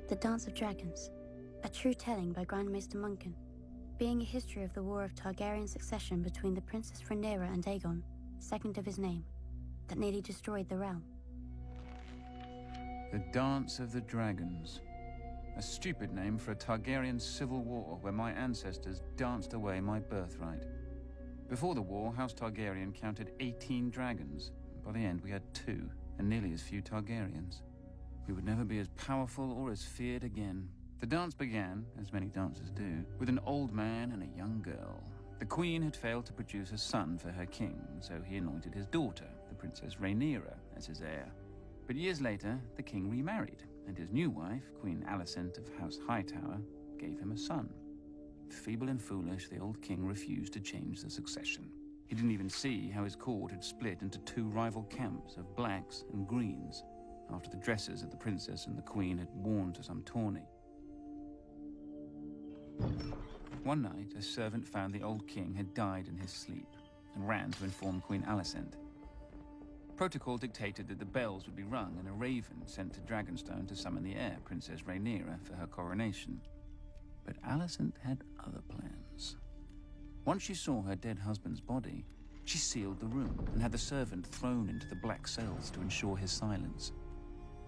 The Dance of Dragons, a true telling by Grandmaster Munkin, being a history of the war of Targaryen succession between the Princess Rhaenyra and Aegon, second of his name, that nearly destroyed the realm. The Dance of the Dragons. A stupid name for a Targaryen civil war where my ancestors danced away my birthright. Before the war, House Targaryen counted 18 dragons. By the end, we had 2, and nearly as few Targaryens. We would never be as powerful or as feared again. The dance began, as many dances do, with an old man and a young girl. The queen had failed to produce a son for her king, so he anointed his daughter, the Princess Rhaenyra, as his heir. But years later, the king remarried, and his new wife, Queen Alicent of House Hightower, gave him a son. Feeble and foolish, the old king refused to change the succession. He didn't even see how his court had split into 2 rival camps of blacks and greens, after the dresses that the princess and the queen had worn to some tourney. One night, a servant found the old king had died in his sleep and ran to inform Queen Alicent. Protocol dictated that the bells would be rung and a raven sent to Dragonstone to summon the heir, Princess Rhaenyra, for her coronation. But Alicent had other plans. Once she saw her dead husband's body, she sealed the room and had the servant thrown into the black cells to ensure his silence.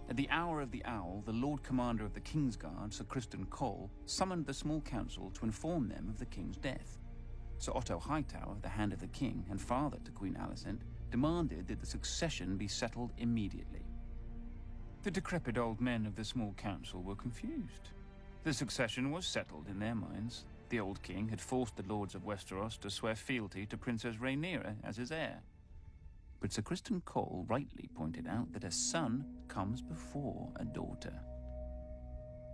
At the hour of the owl, the Lord Commander of the Kingsguard, Sir Criston Cole, summoned the small council to inform them of the king's death. Sir Otto Hightower, the Hand of the King and father to Queen Alicent, demanded that the succession be settled immediately. The decrepit old men of the small council were confused. The succession was settled in their minds. The old king had forced the lords of Westeros to swear fealty to Princess Rhaenyra as his heir. But Sir Criston Cole rightly pointed out that a son comes before a daughter.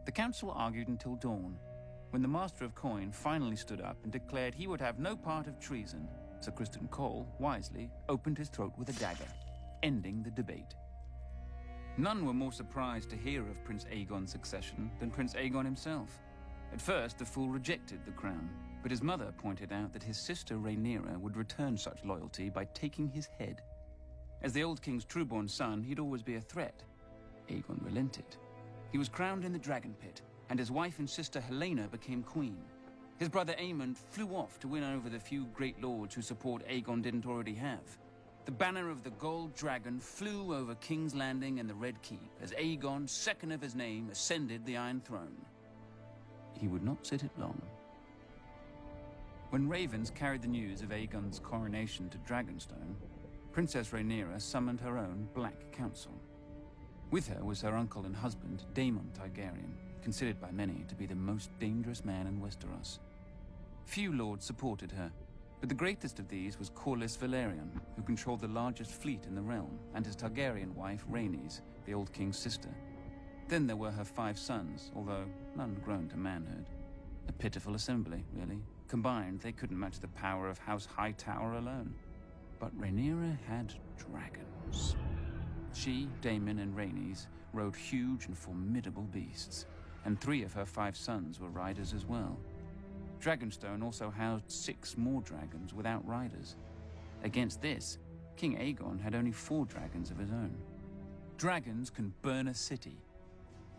The council argued until dawn, when the Master of Coin finally stood up and declared he would have no part of treason. Sir Criston Cole, wisely, opened his throat with a dagger, ending the debate. None were more surprised to hear of Prince Aegon's succession than Prince Aegon himself. At first, the fool rejected the crown, but his mother pointed out that his sister Rhaenyra would return such loyalty by taking his head. As the old king's true-born son, he'd always be a threat. Aegon relented. He was crowned in the Dragon Pit, and his wife and sister Helaena became queen. His brother Aemond flew off to win over the few great lords whose support Aegon didn't already have. The banner of the Gold Dragon flew over King's Landing and the Red Keep as Aegon, second of his name, ascended the Iron Throne. He would not sit it long. When ravens carried the news of Aegon's coronation to Dragonstone, Princess Rhaenyra summoned her own Black Council. With her was her uncle and husband, Daemon Targaryen, considered by many to be the most dangerous man in Westeros. Few lords supported her, but the greatest of these was Corlys Velaryon, who controlled the largest fleet in the realm, and his Targaryen wife, Rhaenys, the old king's sister. Then there were her 5 sons, although none grown to manhood. A pitiful assembly, really. Combined, they couldn't match the power of House Hightower alone. But Rhaenyra had dragons. She, Daemon, and Rhaenys rode huge and formidable beasts, and 3 of her 5 sons were riders as well. Dragonstone also housed 6 more dragons without riders. Against this, King Aegon had only 4 dragons of his own. Dragons can burn a city,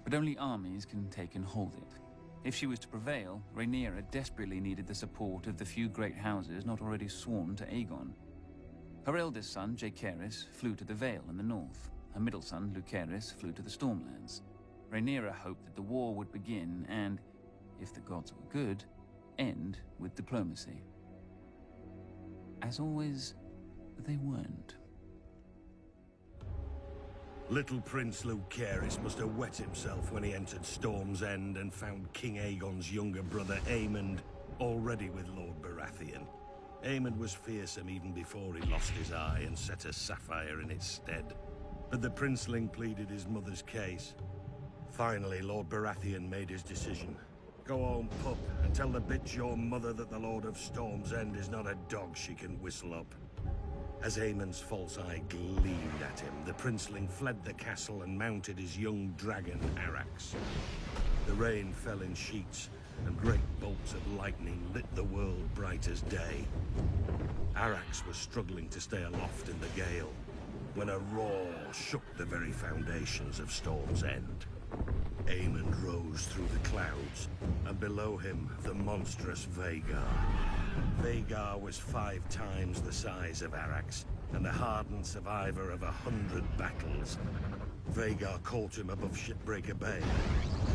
but only armies can take and hold it. If she was to prevail, Rhaenyra desperately needed the support of the few great houses not already sworn to Aegon. Her eldest son, Jaehaerys, flew to the Vale in the north. Her middle son, Lucerys, flew to the Stormlands. Rhaenyra hoped that the war would begin and, if the gods were good, end with diplomacy. As always, they weren't. Little Prince Lucerys must have wet himself when he entered Storm's End and found King Aegon's younger brother Aemond already with Lord Baratheon. Aemond was fearsome even before he lost his eye and set a sapphire in its stead. But the princeling pleaded his mother's case. Finally, Lord Baratheon made his decision. Go home, pup, and tell the bitch your mother that the Lord of Storm's End is not a dog she can whistle up. As Aemond's false eye gleamed at him, the princeling fled the castle and mounted his young dragon, Arrax. The rain fell in sheets, and great bolts of lightning lit the world bright as day. Arrax was struggling to stay aloft in the gale, when a roar shook the very foundations of Storm's End. Aemond rose through the clouds, and below him, the monstrous Vhagar. Vhagar was 5 times the size of Arax, and the hardened survivor of 100 battles. Vhagar caught him above Shipbreaker Bay.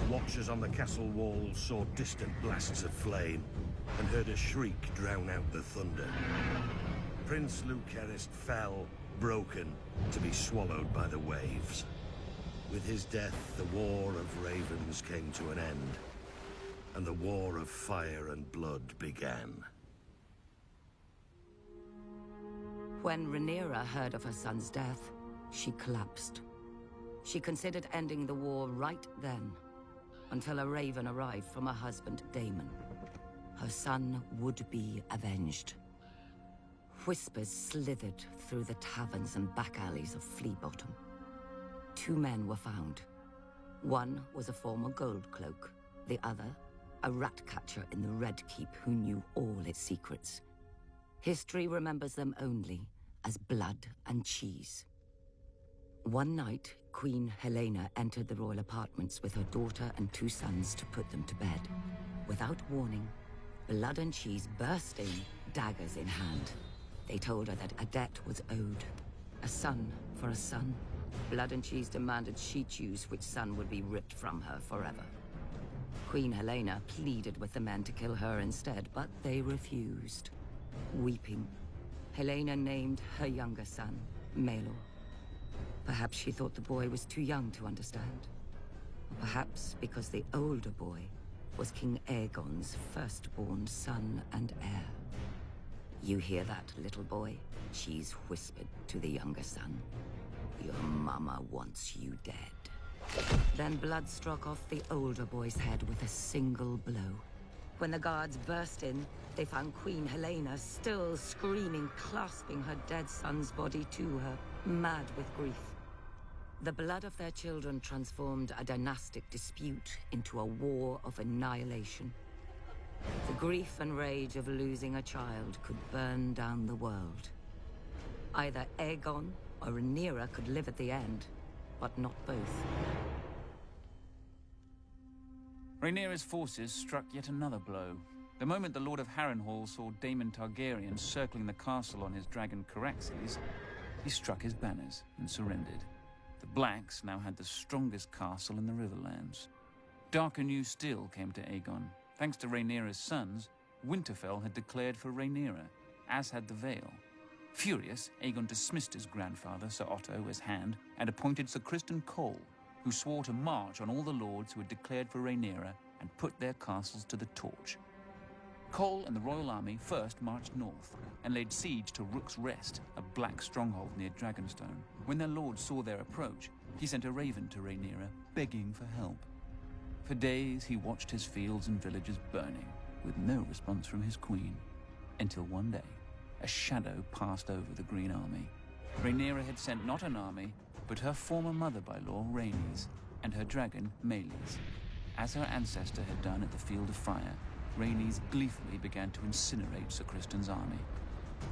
Watchers on the castle walls saw distant blasts of flame, and heard a shriek drown out the thunder. Prince Lucerys fell, broken, to be swallowed by the waves. With his death, the War of Ravens came to an end, and the War of Fire and Blood began. When Rhaenyra heard of her son's death, she collapsed. She considered ending the war right then, until a raven arrived from her husband, Daemon. Her son would be avenged. Whispers slithered through the taverns and back alleys of Flea Bottom. 2 men were found. One was a former gold cloak, the other, a rat catcher in the Red Keep who knew all its secrets. History remembers them only as blood and cheese. One night, Queen Helena entered the royal apartments with her daughter and 2 sons to put them to bed. Without warning, Blood and Cheese burst in, daggers in hand. They told her that a debt was owed. A son for a son. Blood and Cheese demanded she choose which son would be ripped from her forever. Queen Helena pleaded with the men to kill her instead, but they refused. Weeping, Helena named her younger son, Maelor. Perhaps she thought the boy was too young to understand. Or perhaps because the older boy was King Aegon's firstborn son and heir. "You hear that, little boy?" Cheese whispered to the younger son. "Your mama wants you dead." Then Blood struck off the older boy's head with a single blow. When the guards burst in, they found Queen Helena still screaming, clasping her dead son's body to her, mad with grief. The blood of their children transformed a dynastic dispute into a war of annihilation. The grief and rage of losing a child could burn down the world. Either Aegon or Rhaenyra could live at the end, but not both. Rhaenyra's forces struck yet another blow. The moment the Lord of Harrenhal saw Daemon Targaryen circling the castle on his dragon Caraxes, he struck his banners and surrendered. The Blacks now had the strongest castle in the Riverlands. Darker news still came to Aegon. Thanks to Rhaenyra's sons, Winterfell had declared for Rhaenyra, as had the Vale. Furious, Aegon dismissed his grandfather, Sir Otto, as Hand, and appointed Sir Criston Cole, who swore to march on all the lords who had declared for Rhaenyra and put their castles to the torch. Cole and the royal army first marched north and laid siege to Rook's Rest, a black stronghold near Dragonstone. When their lord saw their approach, he sent a raven to Rhaenyra, begging for help. For days he watched his fields and villages burning, with no response from his queen, until one day, a shadow passed over the Green Army. Rhaenyra had sent not an army, but her former mother-by-law, Rhaenys, and her dragon, Meleys. As her ancestor had done at the Field of Fire, Rhaenys gleefully began to incinerate Sir Criston's army.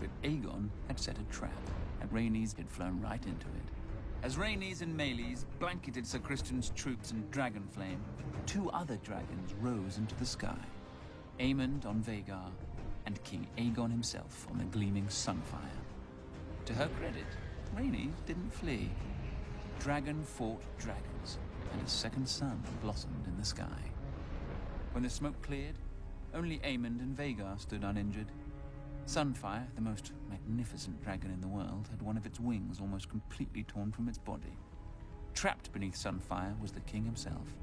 But Aegon had set a trap, and Rhaenys had flown right into it. As Rhaenys and Meleys blanketed Sir Criston's troops in dragonflame, 2 other dragons rose into the sky. Aemond on Vhagar, and King Aegon himself on the gleaming Sunfire. To her credit, Rhaenys didn't flee. Dragon fought dragons, and a second sun blossomed in the sky. When the smoke cleared, only Aemond and Vhagar stood uninjured. Sunfire, the most magnificent dragon in the world, had one of its wings almost completely torn from its body. Trapped beneath Sunfire was the king himself,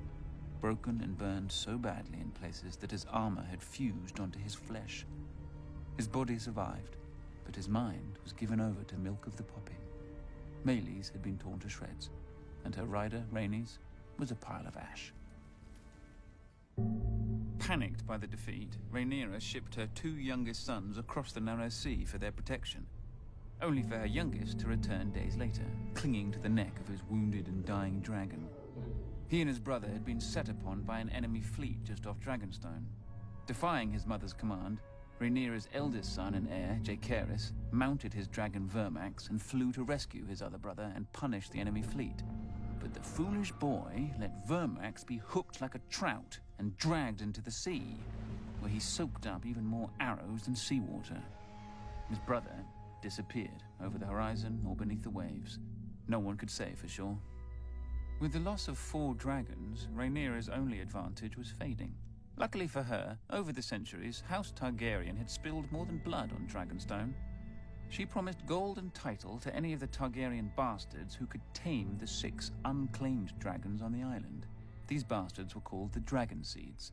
broken and burned so badly in places that his armor had fused onto his flesh. His body survived, but his mind was given over to milk of the poppy. Meleys had been torn to shreds, and her rider, Rhaenys, was a pile of ash. Panicked by the defeat, Rhaenyra shipped her 2 youngest sons across the narrow sea for their protection, only for her youngest to return days later, clinging to the neck of his wounded and dying dragon. He and his brother had been set upon by an enemy fleet just off Dragonstone. Defying his mother's command, Rhaenyra's eldest son and heir, Jaehaerys, mounted his dragon Vermax and flew to rescue his other brother and punish the enemy fleet. But the foolish boy let Vermax be hooked like a trout and dragged into the sea, where he soaked up even more arrows than seawater. His brother disappeared over the horizon or beneath the waves. No one could say for sure. With the loss of 4 dragons, Rhaenyra's only advantage was fading. Luckily for her, over the centuries, House Targaryen had spilled more than blood on Dragonstone. She promised gold and title to any of the Targaryen bastards who could tame the 6 unclaimed dragons on the island. These bastards were called the Dragon Seeds,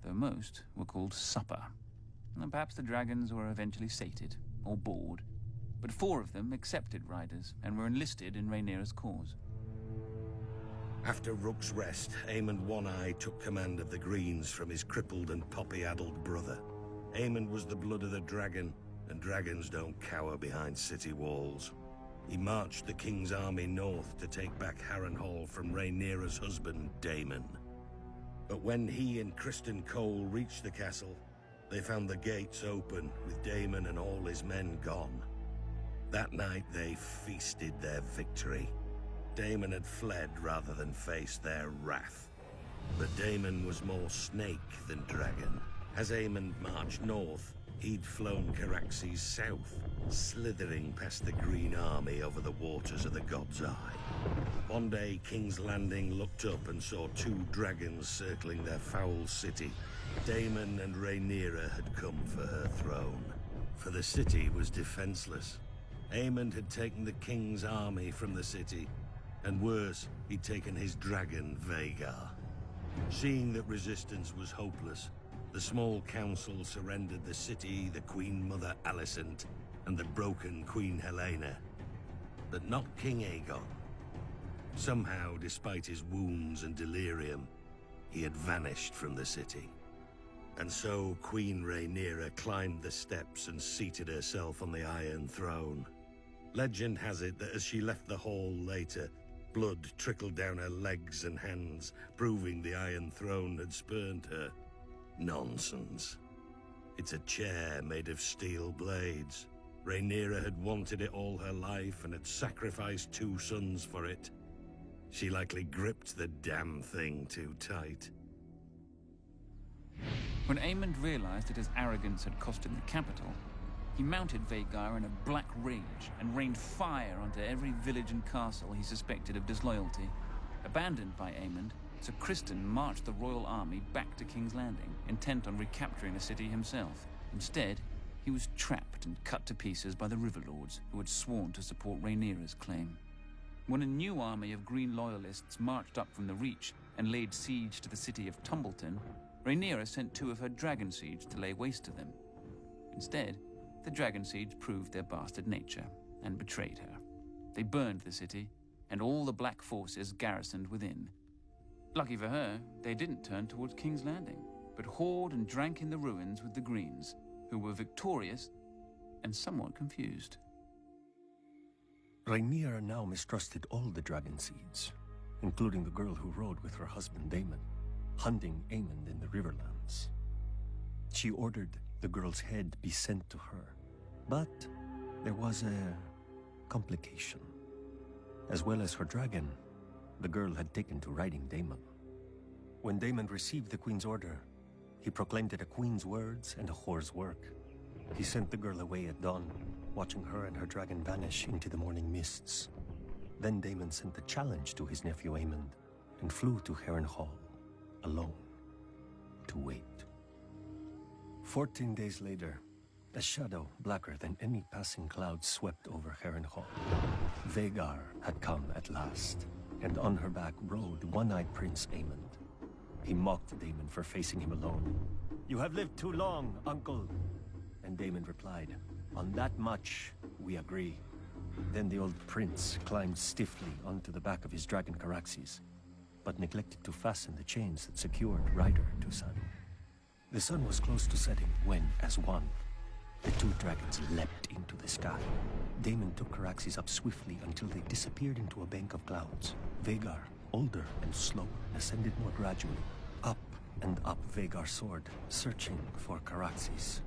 though most were called supper. And perhaps the dragons were eventually sated, or bored, but 4 of them accepted riders and were enlisted in Rhaenyra's cause. After Rook's Rest, Aemond One-Eye took command of the Greens from his crippled and poppy-addled brother. Aemond was the blood of the dragon, and dragons don't cower behind city walls. He marched the king's army north to take back Harrenhal from Rhaenyra's husband, Daemon. But when he and Criston Cole reached the castle, they found the gates open, with Daemon and all his men gone. That night they feasted their victory. Daemon had fled rather than face their wrath. But Daemon was more snake than dragon. As Aemond marched north, he'd flown Caraxes south, slithering past the Green Army over the waters of the God's Eye. One day, King's Landing looked up and saw 2 dragons circling their foul city. Daemon and Rhaenyra had come for her throne, for the city was defenseless. Aemond had taken the king's army from the city, and worse, he'd taken his dragon, Vhagar. Seeing that resistance was hopeless, the small council surrendered the city, the Queen Mother Alicent, and the broken Queen Helena. But not King Aegon. Somehow, despite his wounds and delirium, he had vanished from the city. And so Queen Rhaenyra climbed the steps and seated herself on the Iron Throne. Legend has it that as she left the hall later, blood trickled down her legs and hands, proving the Iron Throne had spurned her. Nonsense. It's a chair made of steel blades. Rhaenyra had wanted it all her life and had sacrificed 2 sons for it. She likely gripped the damn thing too tight. When Aemond realized that his arrogance had cost him the capital, he mounted Vhagar in a black rage and rained fire onto every village and castle he suspected of disloyalty. Abandoned by Aemond, Sir Criston marched the royal army back to King's Landing, intent on recapturing the city himself. Instead, he was trapped and cut to pieces by the Riverlords, who had sworn to support Rhaenyra's claim. When a new army of Green Loyalists marched up from the Reach and laid siege to the city of Tumbleton, Rhaenyra sent 2 of her Dragon Seeds to lay waste to them. Instead, the Dragon Seeds proved their bastard nature and betrayed her. They burned the city, and all the Black forces garrisoned within. Lucky for her, they didn't turn towards King's Landing, but whored and drank in the ruins with the Greens, who were victorious and somewhat confused. Rhaenyra now mistrusted all the Dragon Seeds, including the girl who rode with her husband Daemon, hunting Aemond in the Riverlands. She ordered the girl's head be sent to her, but there was a complication. As well as her dragon, the girl had taken to riding Daemon. When Daemon received the queen's order, he proclaimed it a queen's words and a whore's work. He sent the girl away at dawn, watching her and her dragon vanish into the morning mists. Then Daemon sent a challenge to his nephew Aemond and flew to Harrenhal, alone, to wait. 14 days later, a shadow blacker than any passing cloud swept over Harrenhal. Vhagar had come at last, and on her back rode one-eyed Prince Aemond. He mocked Daemon for facing him alone. "You have lived too long, uncle." And Daemon replied, "On that much, we agree." Then the old prince climbed stiffly onto the back of his dragon Caraxes, but neglected to fasten the chains that secured rider to son. The sun was close to setting when, as one, the 2 dragons leapt into the sky. Daemon took Caraxes up swiftly until they disappeared into a bank of clouds. Vhagar, older and slow, ascended more gradually. Up and up Vhagar soared, searching for Caraxes.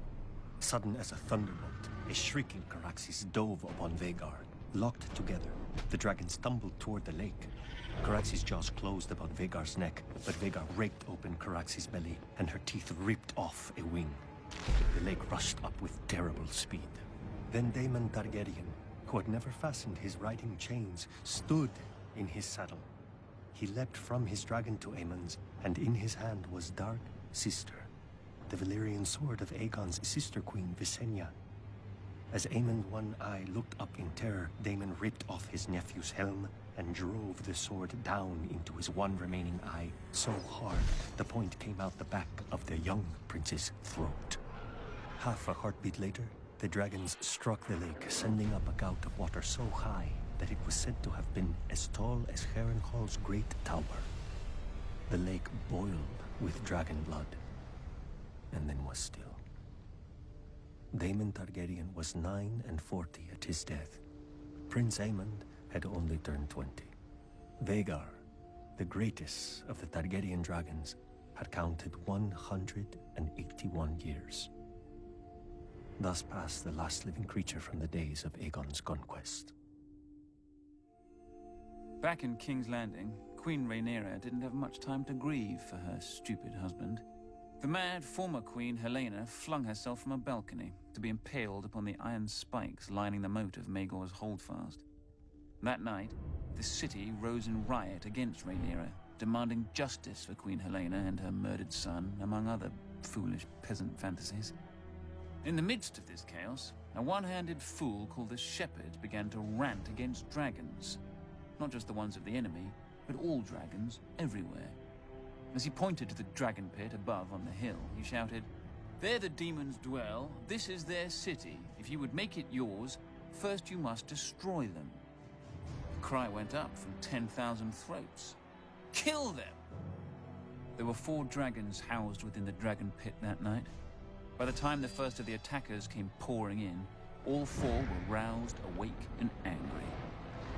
Sudden as a thunderbolt, a shrieking Caraxes dove upon Vhagar. Locked together, The dragon stumbled toward the lake. Caraxes' jaws closed about Vhagar's neck, but Vhagar raked open Caraxes' belly, and her teeth ripped off a wing. The lake rushed up with terrible speed. Then Daemon Targaryen, who had never fastened his riding chains, stood in his saddle. He leapt from his dragon to Aemon's, and in his hand was Dark Sister, the Valyrian sword of Aegon's sister queen, Visenya. As Aemon One Eye looked up in terror, Daemon ripped off his nephew's helm and drove the sword down into his one remaining eye so hard the point came out the back of the young prince's throat. Half a heartbeat later, the dragons struck the lake, sending up a gout of water so high that it was said to have been as tall as Harrenhal's great tower. The lake boiled with dragon blood, and then was still. Daemon Targaryen was 49 at his death. Prince Aemon had only turned 20. Vhagar, the greatest of the Targaryen dragons, had counted 181 years. Thus passed the last living creature from the days of Aegon's conquest. Back in King's Landing, Queen Rhaenyra didn't have much time to grieve for her stupid husband. The mad former queen, Helena, flung herself from a balcony to be impaled upon the iron spikes lining the moat of Maegor's holdfast. That night, the city rose in riot against Rhaenyra, demanding justice for Queen Helena and her murdered son, among other foolish peasant fantasies. In the midst of this chaos, a one-handed fool called the Shepherd began to rant against dragons. Not just the ones of the enemy, but all dragons everywhere. As he pointed to the dragon pit above on the hill, he shouted, "There the demons dwell, this is their city. If you would make it yours, first you must destroy them." The cry went up from 10,000 throats. Kill them! There were 4 dragons housed within the dragon pit that night. By the time the first of the attackers came pouring in, all 4 were roused, awake, and angry.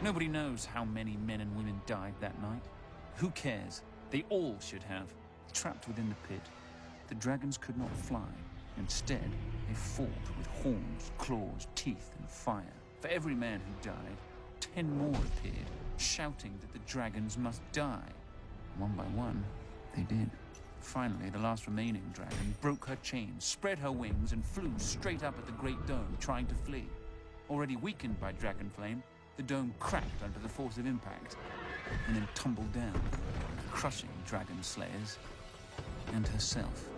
Nobody knows how many men and women died that night. Who cares? They all should have. Trapped within the pit, the dragons could not fly. Instead, they fought with horns, claws, teeth, and fire. For every man who died, 10 more appeared, shouting that the dragons must die. One by one, they did. Finally, the last remaining dragon broke her chains, spread her wings, and flew straight up at the Great Dome, trying to flee. Already weakened by dragon flame, the dome cracked under the force of impact, and then tumbled down, crushing dragon slayers and herself.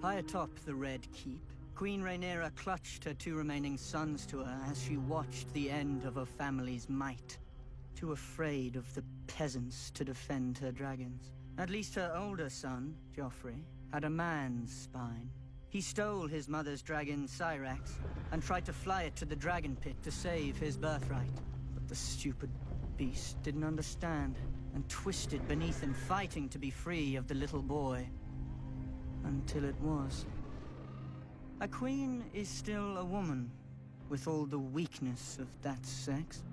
High atop the Red Keep, Queen Rhaenyra clutched her 2 remaining sons to her as she watched the end of her family's might. Too afraid of the peasants to defend her dragons. At least her older son, Joffrey, had a man's spine. He stole his mother's dragon, Syrax, and tried to fly it to the dragon pit to save his birthright. But the stupid beast didn't understand, and twisted beneath him, fighting to be free of the little boy. Until it was. A queen is still a woman, with all the weakness of that sex.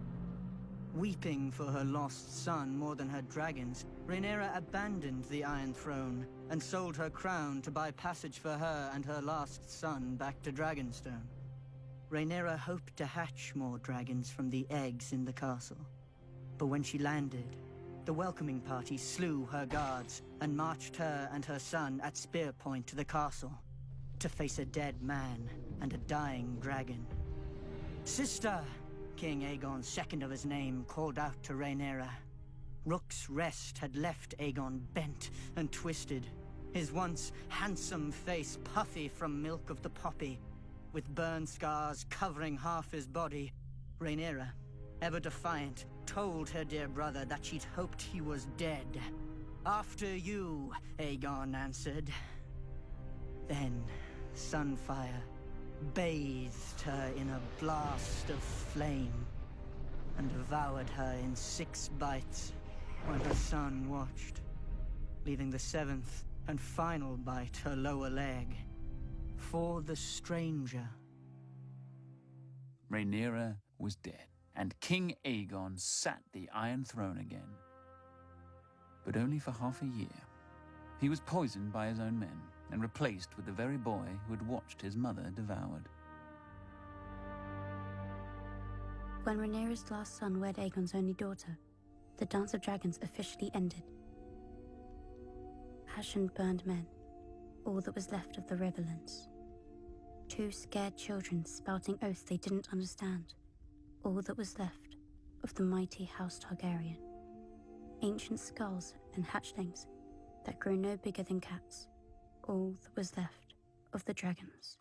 Weeping for her lost son more than her dragons, Rhaenyra abandoned the Iron Throne and sold her crown to buy passage for her and her last son back to Dragonstone. Rhaenyra hoped to hatch more dragons from the eggs in the castle. But when she landed, the welcoming party slew her guards and marched her and her son at spear point to the castle to face a dead man and a dying dragon. "Sister!" King Aegon, second of his name, called out to Rhaenyra. Rook's Rest had left Aegon bent and twisted, his once handsome face puffy from milk of the poppy, with burn scars covering half his body. Rhaenyra, ever defiant, told her dear brother that she'd hoped he was dead. "After you," Aegon answered. Then, Sunfire bathed her in a blast of flame and devoured her in 6 bites while her son watched, leaving the 7th and final bite her lower leg for the stranger. Rhaenyra was dead, and King Aegon sat the Iron Throne again. But only for half a year. He was poisoned by his own men, and replaced with the very boy who had watched his mother devoured. When Rhaenyra's last son wed Aegon's only daughter, the Dance of Dragons officially ended. Ashen burned men, all that was left of the Riverlands. Two scared children spouting oaths they didn't understand, all that was left of the mighty House Targaryen. Ancient skulls and hatchlings that grew no bigger than cats, all that was left of the dragons.